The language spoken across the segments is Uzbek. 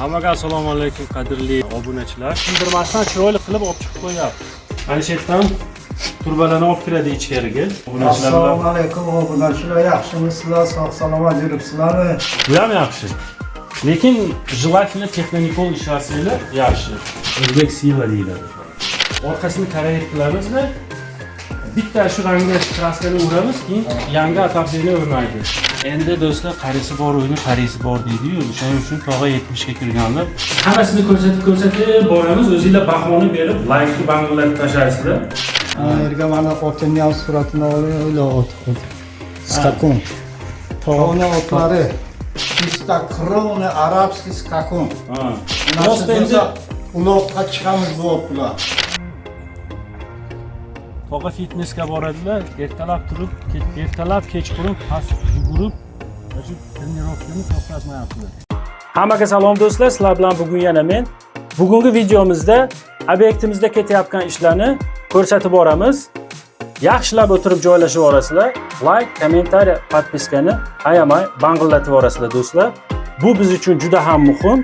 Hammaga assalomu alaykum qadrli obunachilar. Sindirmasdan chiroyli qilib olib chiqib qo'yapti. Mana shu yerdan turbalarni olib kiradi ichkariga. Assalomu alaykum obunachilar, yaxshimisizlar? Sog' salomat yuribsizlarmi? Bu ham yaxshi. Lekin желательно texnikol ishlasanglar yaxshi. O'zbek sila deyiladi. Orqasini korrekt qilamizda bitta shu rangda kraskani uramiz, keyin yangi ataplarni o'rnaydi. Endi do'stlar, qarisi bor o'yini, qarisi bor deydi-yu, o'shaning uchun tog'a 70 ga kirganlar hammasini ko'rsatib boramiz. O'zingizlar bahoni berib, like banglarni tashlaysizlar. Yerga mana otimning ham suratini olib, o'yla ot qo'ydi. Skakun. Tog'ni otlari Istakroni arabskiy skakun. Ha. Просто endi uloqqa chiqamiz bu otlar. Tog'a fitnessga boradilar, ertalab kechqurun past yugurib, shu trenirovkani to'xtatmayaptilar. Hammaga salom do'stlar, sizlar bilan bugun yana men. Bugungi videomizda obyektimizda ketayotgan ishlarni ko'rsatib boramiz. Yaxshilab o'tirib joylashib orasizlar. Like, kommentariy, podpiskani ayamay bang'illatib orasizlar do'stlar. Bu biz uchun juda ham muhim.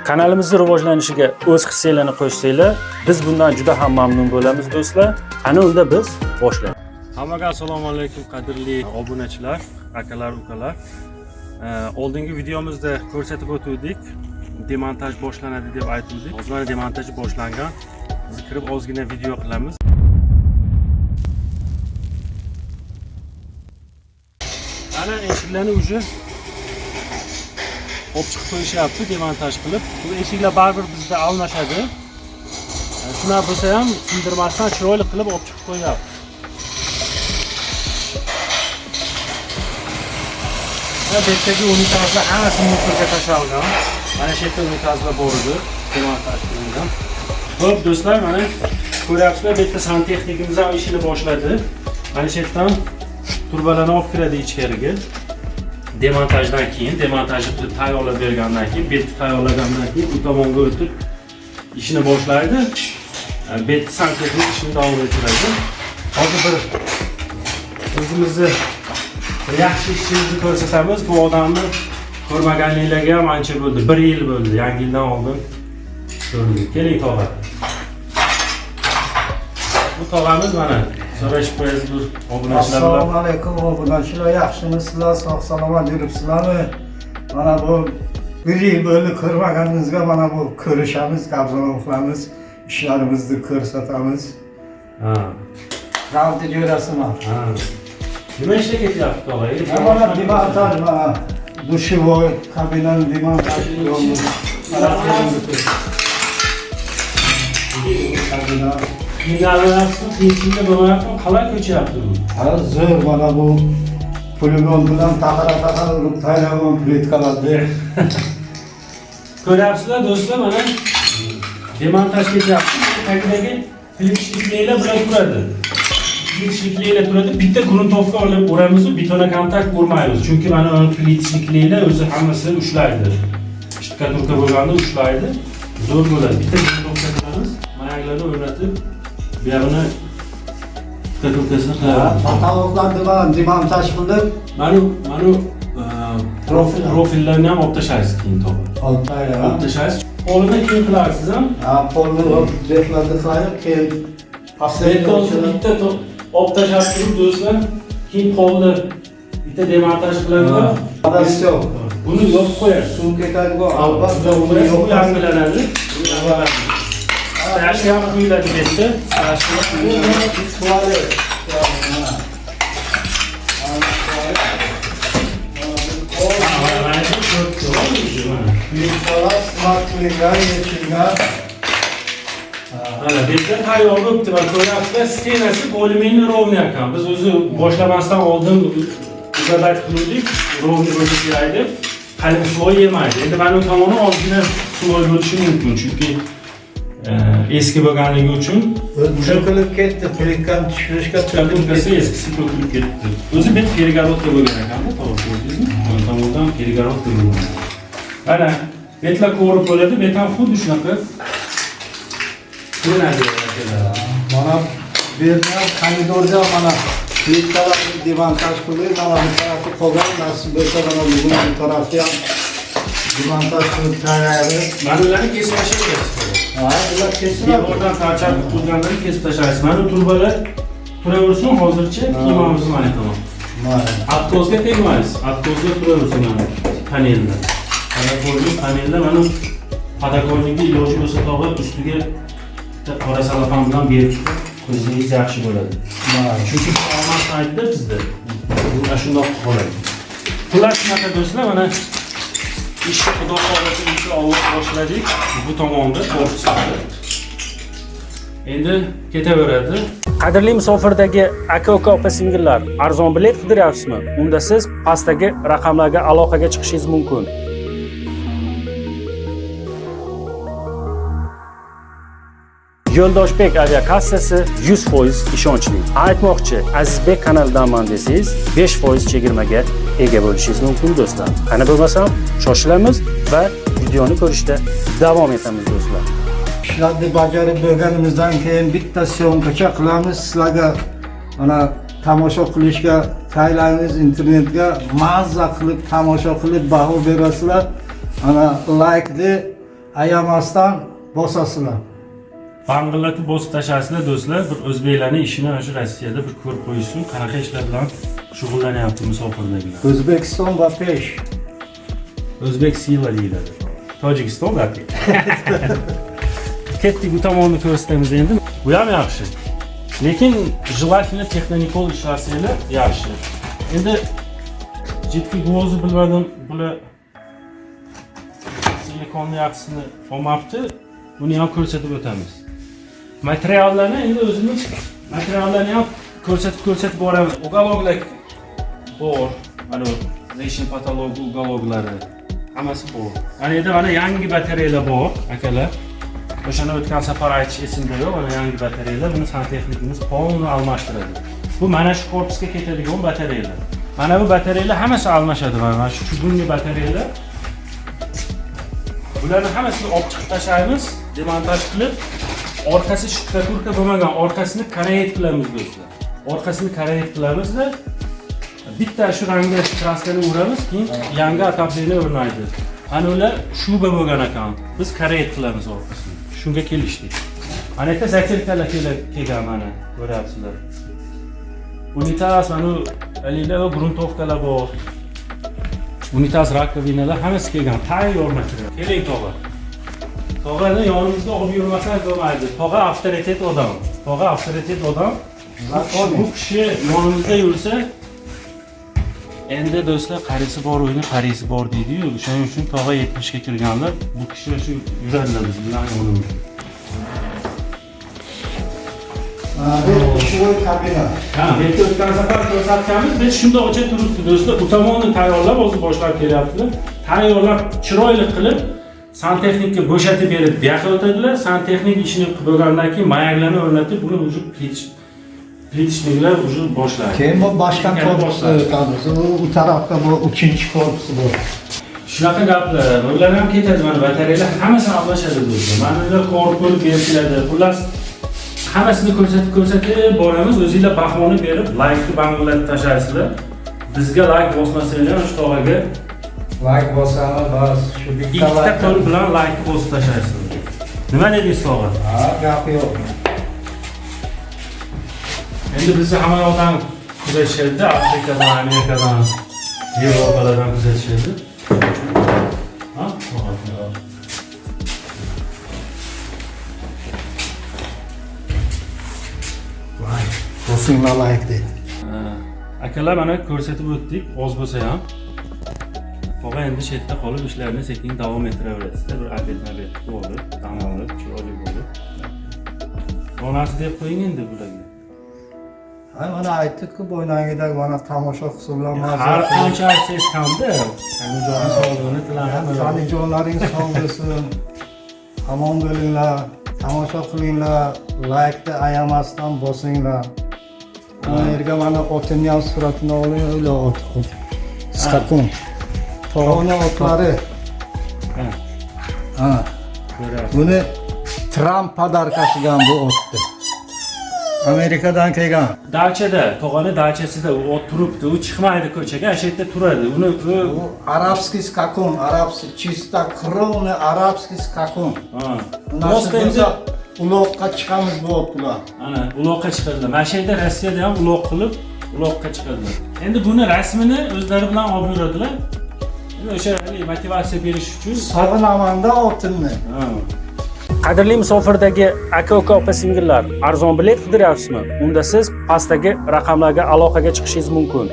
Kanalimizni rivojlanishiga o'z hissalarini qo'shsanglar, biz bundan juda ham mamnun bo'lamiz do'stlar. Ana unda biz boshlaymiz. Hammaga assalomu alaykum qadrli obunachilar, akalar, ukalar. Oldingi videomizda ko'rsatib o'tdik. Demontaj boshlanadi deb aytdik. Hozir mana demontaj boshlangan. Biz kirib ozgina video qilamiz. Ana eshiklarni uje olib chiqib qo'yishyapti demontaj qilib. Bu eshiklar baribir bizda almashadi. Shunaqa bo'lsa ham sindirmasdan chiroyli qilib olib chiqib qo'yapti. Bu yerdagi unitazlar hammasi muzga tashalgan. Mana shu yerda unitazlar bor edi, demontaj qilingan. Xo'p do'stlar, mana ko'ryapsizlar, bu yerda santexnikimiz ham ishini boshladi. Mana shu yerdan turbalarni olib kiradi ichkariga. Demontajdan keyin, demontajni qilib tayyorlab bergandan keyin, betni tayyorlagandan keyin u tomonga o'tib ishini boshlaydi. Betni santexnik ishini davom ettiradi. Hozir bir o'zimizni yaxshi ishimizni ko'rsatamiz. Bu odamni ko'rmaganliklaringa ham ancha bo'ldi. 1 yil bo'ldi, yangi yildan oldin ko'rdik. Keling tog'a. Bu tog'amiz mana so'rashib qo'yasiz bir obunachilar bilan. Assalomu alaykum obunachilar, yaxshimisizlar? Sog' salomat yuribsizlarmi? Mana bu 1 yil bo'ldi ko'rmaganingizga mana bu ko'rishamiz, qabzon qilamiz, ishlarimizni ko'rsatamiz. Ha. Ravdi jo'rasimi? Ha. Nima ishga ketyapti tog'a? Mana demontaj, mana dushivoy kabinani demontaji yo'ldi. Kabina Qiyinchilikda bo'lmayapti, qalay ko'chyapti bu? zo'r, mana bu poligon bilan taqara urib tayyorlagan plitkalarni. Ko'ryapsizlar do'stlar, mana demontaj ketyapti. Tagidagi filishliklar bilan turadi. Filishliklar turadi. Bitta gruntovka olib uramiz, betona kontakt urmaymiz. Chunki mana filishliklar o'zi hammasini ushlaydi. Shtukaturka bo'lganda ushlaydi. Zo'r bo'ladi. Bitta gruntovka qilamiz, mayaklarni o'rnatib bu yerni shtukaturkasini qilamiz. Pataloqlarni bilan demontaj qilib, Mana profillarni ham olib tashlaysiz keyin to'g'ri. Olib tashlaysiz. Qo'lini keyin qilarsiz ham. Qo'lni betlarni qo'yib, keyin bitta olib tashlab turib do'stlar, keyin qo'lni bitta demontaj qiladilar. Buni yopib qo'yasiz. Suv ketadigan albatta uni yangilanadi. Yaxshi ham quyiladi betda. Mana betlar tayyor bo'libdi va ko'ryapsizlar, stenasi polimerni rovni ekan. Biz o'zi boshlamasdan oldin uzadat qildik, rovni bo'lishi kerak deb. Qalin sloy yemaydi. Endi mana bu tomoni ozgina sloy bo'lishi mumkin, chunki eski bo'lganligi uchun to'kilib ketdi, plitkani tushirishga to'kilgasi eskisi to'kilib ketdi. O'zi bet перегородка bo'lgan ekan-da, to'g'ri ko'rdingizmi? Mana tomondan перегородка bo'lgan. Mana betlar ko'rib bo'ladi, bet ham xuddi shunaqa ko'rinadi. Mana bu yerda koridorda mana plitkalarni demontaj qilib, mana bu tarafga qolgan narsa bo'lsa, mana bu tarafga ham montaj tayyorli. Mana ularni kesib tashlaysiz. Ha, bular kesiladi. Devordan parcha qilganlarni kesib tashlaysiz. Mana turbalar turaversin hozircha kiyimimizni mana tamom. Mana. Aptozga tegmaysiz. Aptozga turaversin mana panelda. Panelda mana padakorlikni iloji bo'lsa tog'i ustiga qora salafan bilan berib qo'ysangiz yaxshi bo'ladi. Mana. Chunki olmas aytdi bizda. Bu shundoq qoladi. Bular shunaqa do'stlar, mana ishni xudo xohlasa inshaalloh boshladik. Bu tomonda korpusda. Endi ketaveradi. Qadrli musofirdagi aka-uka opa-singillar, arzon bilet qidiryapsizmi? Unda siz pastdagi raqamlarga aloqaga chiqishingiz mumkin. Yo'ldoshbek aviakassasi 100% ishonchli. Aytmoqchi, Azizbek kanalidanman desangiz, 5% chegirmaga ega bo'lishingiz mumkin do'stlar. Qani bo'lmasam, shoshilamiz va videoni ko'rishda davom etamiz do'stlar. ishlarni bajarib bo'lganimizdan keyin bitta syomkacha qilamiz. Sizlarga mana tomosha qilishga tayyorlaymiz, internetga mazza qilib tomosha qilib baho berasizlar. Mana like'ni ayamasdan bosasizlar. Bang'illatib bosib tashlasizlar do'stlar, bir o'zbeklarning ishini o'sha Rossiyada bir ko'rib qo'yishsin, qanaqa ishlar bilan shug'ullanyapti musofirdagilar. O'zbekiston va pesh. O'zbek sila deyiladi. Tojikiston va pesh. Ketdik, bu tomonni ko'rsatamiz endi. Bu ham yaxshi. Lekin желательно texnikol ishlasanglar yaxshi. Endi jiddiy go'zni bilmadim, bular silikonni yaxshisini olmabdi. Buni ham ko'rsatib o'tamiz. Materiallarni endi o'zimiz materiallarni ham ko'rsatib boramiz. Uголокlar bor, mana reshin patologi uголоклari hammasi bor. Ana endi mana yangi batareyalar bor, akalar. O'shani o'tgan safar aytish esimda yo'q, mana yangi batareyalar, buni santexnikimiz polni almashtiradi. Bu mana shu korpusga ketadigan batareyalar. Mana bu batareyalar hammasi almashadi, mana shu chugunli batareyalar. Bularni hammasini olib chiqib tashlaymiz, demontaj qilib, orqasi shtukaturka bo'lmagan, orqasini karayet qilamiz do'stlar. Orqasini karayet qilamizda bitta shu rangga kraskani uramiz, keyin yangi atapleni o'rnaydi. Ana ular shuba bo'lgan ekan. Biz karayet qilamiz orqasini. Shunga kelishdik. Ana yerda zatirkalar kelgan mana, ko'ryapsizlar. Unitas, mana alila gruntovkalar bor. Unitas rakovinalar hammasi kelgan, tayyor material. Keling tog'a. Tog'ani yonimizda olib yurmasak bo'lmaydi. Tog'a avtoritet odam. Tog'a avtoritet odam. Bu kishi yonimizda yursa, endi do'stlar qarisi bor o'yini, qarisi bor deydi-yu. O'shaning uchun tog'a 70 ga kirganlar bu kishi shu yuradilar biz bilan yonimizda. Shu kabina. Ha, men o'tgan safar ko'rsatganmiz, biz shundoqcha turibdi do'stlar. Bu tomonni tayyorlab, hozir boshlab kelyaptilar. Tayyorlab, chiroyli qilib, santexnikka bo'shatib berib, bu yoqqa o'tadilar. Santexnik ishini qilib bo'lgandan keyin mayaklarni o'rnatib, buni уже plitishliklar уже boshlaydi. Keyin bu boshqa korpusni o'tamiz. U tarafda bu 3-korpusi bor. Shunaqa gaplar. Ular ham ketadi, mana batareyalar hammasini almashadi do'stlar. Mana ular korpus beriladi. Xullas hammasini ko'rsatib boramiz. O'zingizlar bahoni berib, like bang'illatib tashlaysizlar. Bizga like bosmasanglar, shu tog'aga Like bosamiz, bas, shu bitta ikkita qo'l bilan like bosib tashlaysizlar. Nima dedingiz tog'a? Ha, gap yo'q. Endi bizni hamma yoqdan kuzatishadi, Afrikadan, Amerikadan, Yevropadan kuzatishadi. Ha? Vay, bosinglar like deydi. Akalar mana ko'rsatib o'tdik, oz bo'lsa ham. Tog'a endi chetda qolib ishlarni sekin davom ettiraverasizlar. Bir obed bo'lib, dam olib, chiroyli bo'lib. Onasi deb qo'ying endi bularga. Ha, mana aytdik-ku, bo'ynangidagi mana tomosha husullanmasi. Har qancha aytsangiz kamda, Tanijoning sog'lig'ini tilayman. Tanijonlaring sog' bo'lsin. Omon bo'linglar, tomosha qilinglar, like'ni ayamasdan bosinglar. Mana yerga mana o'tinning ham suratini oling, o'yla ot. Skakun. Tog'ning otlari. Ha. Buni Tramp podarka qilgan bu otni. Amerikadan kelgan. Dachada, tog'ani dachasida u turibdi, u chiqmaydi ko'chaga, o'sha yerda turadi. Uni Bu arabskiy skakun, arabskiy чисто кровный arabskiy skakun. Rost endi uloqqa chiqamiz bo'ptilar. ana uloqqa chiqadilar. Mana shu yerda Rossiyada ham uloq qilib, uloqqa chiqadilar. Endi buni rasmini o'zlari bilan olib yuradilar. Endi o'sha motivatsiya berish uchun Sog'inamanda otinni. Qadrli musofirdagi aka-uka opa-singillar, arzon bilet qidiryapsizmi? Unda siz pastdagi raqamlarga aloqaga chiqishingiz mumkin.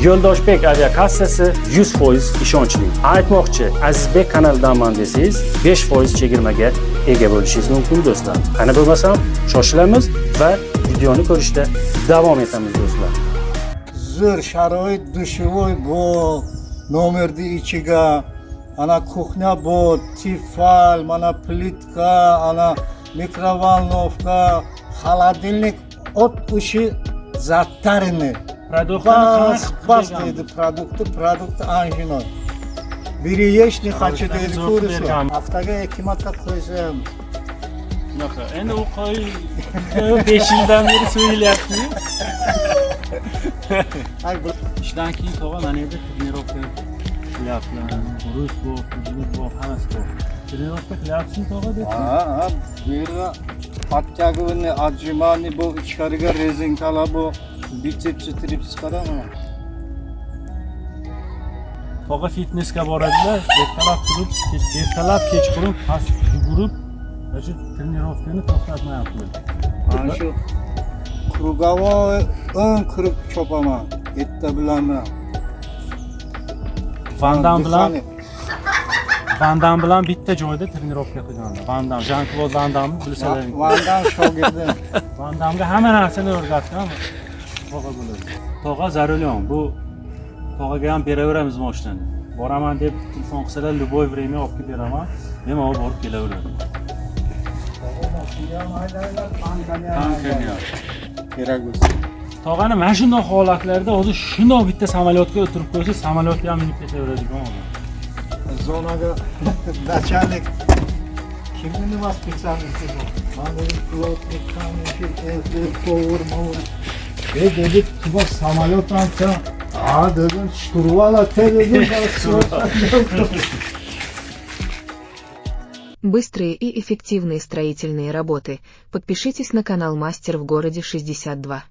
Yo'ldoshbek aviakassasi 100% ishonchli. Aytmoqchi, Azizbek kanalidanman desangiz, 5% chegirmaga ega bo'lishingiz mumkin do'stlar. Qani bo'lmasam, shoshilamiz va videoni ko'rishda davom etamiz do'stlar. Zo'r sharoit dushovoy bu nomerni ichiga ana kuxnya bu tifal, mana plitka, ana mikrovolnovka, холодильник от уши zattarini. Bas dedi produkti anjino. Biri yeshni хочу dedi ko'rsa. Haftaga 2 marta qo'ysam. Shunaqa. Endi u qo'y 5 yildan beri so'yilyapti. Ay bu Ishdan keyin tog'a mana yerda trenirovka qilyaptilar. Rus bu, hammasi bor. Trenirovka qilyapsizmi tog'a deb? ha, bu yerda подтягивание, отжимание bu ichkariga rezinkalar bu bicepsi trips qarama. Tog'a fitnessga boradilar, ertalab kechqurun past yugurib, shu trenirovkani to'xtatmayaptilar. Ana shu krugovoy o'n kirib chopaman. Etta bilanman. Van Dam bilan bitta joyda trenirovka qilganlar. Van Dam, Jean-Claude Van Damni bilsalar. Van Dam shogirdim. Van Damga hamma narsani o'rgatgan. Tog'a bo'ladi. Tog'a zarulyon. Bu tog'aga ham beraveramiz mashinani. Boraman deb telefon qilsalar, любой время olib kelib beraman. Men olib borib kelaveradi. Kerak bo'lsa. Tog'ani mana shunday holatlarda o'zi shunday bitta samolyotga o'tirib qo'ysa, samolyotga ham minib ketaveradigan odam. Zonaga начальник kimni vaqtlaysangiz bu? Mana pilotlik qilamiz, повар. Dedi ki bak samolyotdan sen dedim штурвала dedim. Быстрые и эффективные строительные работы. Подпишитесь на канал Мастер в городе 62.